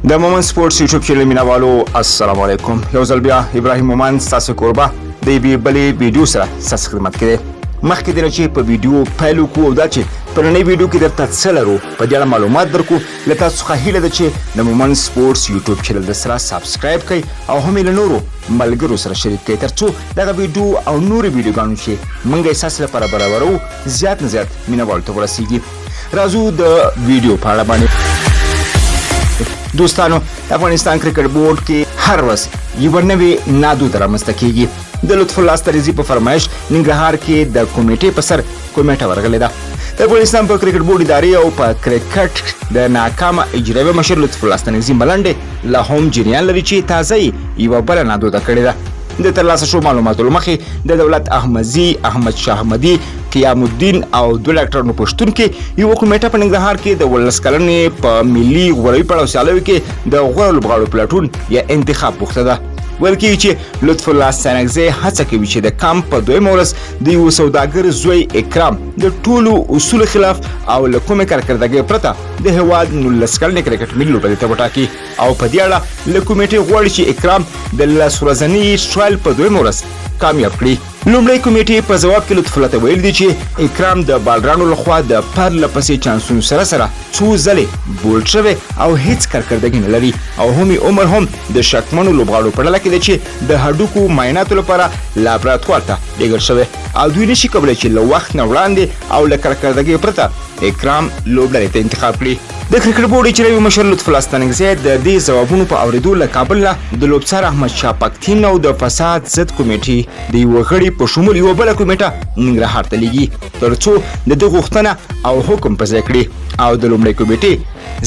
د مومن سپورټس یوټیوب چینل مینوالو السلام علیکم. یو ځل بیا ابراهیم مومن ستاسو کوربه د یوې بلې ویډیو سره ستاسو خدمت کې دی. مخکې دی چې په ویډیو پیل وکړو او دا چې په نننۍ ویډیو کې درته څه لرو په دې اړه معلومات درکړو. له تاسو څخه هیله ده چې د مومن سپورټس یوټیوب چینل د سره سابسکرایب کړئ او هم یې له نورو ملګرو سره شریک کړئ تر څو دغه ویډیو او نورې ویډیوګانو چې موږ یې ستاسو لپاره برابرو زیات نه زیات مینوالو ته ورسیږي. راځو د ویډیو په اړه باندې. دوستانو، افغانستان کرکټ بورډ کې هر ورځ یوه نوې نادوده رامنځته کیږي. د لطف الله ستریزي په فرمایش ننګرهار کې د کمیټې په سر کمیټه ورغلې ده. د افغانستان په کرکټ بورډ ادارې او په کرکټ د ناکامه اجرایوي مشر لطف الله ستریزي ملنډې لا هم جریان لري چې تازه یې یوه بله نادوده کړې ده. د ترلاسه شو معلوماتو له مخې د دولت احمدزي، احمد شاه احمدي، قیام الدین او دوه ډاکټرانو په شتون کې یوه کمیټه په ننګرهار کې د 18 کلنې په ملي غوروي پړاو سیالیو کې د غوره لوبغاړو پلاټون یا انتخاب پوښته ده. ویل کېږي چې لطف الله ستانکزی هڅه کوي چې د کمپ په دویمه ورځ د یوه سوداګر زوی اکرام د ټولو اصولو خلاف او له کومې کارکردګۍ پرته د هېواد 19 کلنې کرکټ ملي لوبډلې ته وټاکي او په دې اړه له کومیټې غواړي چې اکرام د 10 ورځني ټرایل په دویمه ورځ کامیاب کړي. لومړی کمیټې په ځواب کې لطف الله ته ویل دي چې اکرام د بالرانو لخوا د پرله پسې چانسونو سره څو ځلې بولډ شوی او هیڅ کارکردګي نه لري او هم عمر هم د شکمنو لوبغاړو په ډله کې دی چې د هډوکو معایناتو لپاره لابراتوار ته لیږل شوی او دوی نشي کولی چې له وخت نه وړاندې او له کارکردګۍ پرته اکرام لوبډلې ته انتخاب کړي. د کرکټ بورډ اجرایوي مشر لطف الله ستانکزی د دې ځوابونو په اورېدو له کابل نه د لوبڅار احمد شاه پکتین او د فساد ضد کمیټې د یوه غړي په شمول یوه بله کمیټه ننګرهار ته لیږي تر څو د ده غوښتنه او حکم په ځای کړي او د لومړۍ کمیټې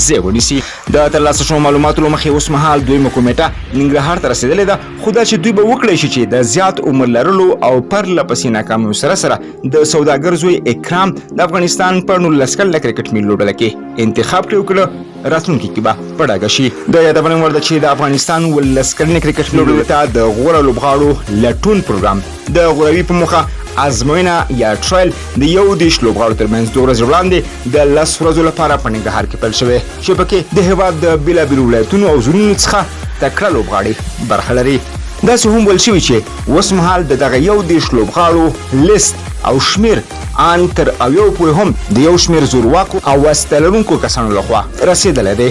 ځای ونیسي. د ترلاسه شوو معلوماتو له مخې اوس مهال دویمه کمیټه ننګرهار ته رسېدلې ده، خو دا چې دوی به وکړی شي چې د زیات عمر لرلو او پرله پسې ناکامیو سره د سوداګر زوی اکرام د افغانستان په 19 کلنه کرکټ ملي لوبډله کې انتخاب کړي وکړه راتلونکي کې به په ډاګه شي. د یادونې وړ ده چې د افغانستان 19 کلنې کرکټ لوبډلې ته د غوره لوبغاړو لټون پروګرام د غوروي په موخه ازموینه یا ټرایل د 11 لوبغاړو ترمنځ 2 ورځې وړاندې د 10 ورځو لپاره په ننګرهار کې پیل شوی چې پکې د هېواد د بېلابېلو ولایتونو او زونونو څخه تکړه لوبغاړي برخه لري. داسې هم ویل شوي چې اوس مهال د دغه 11 لوبغاړو لیست او شمیر ان تر اویو پورې هم د یو شمیر زورواکو او واسطه لرونکو کسانو لخوا رسېدلی دی.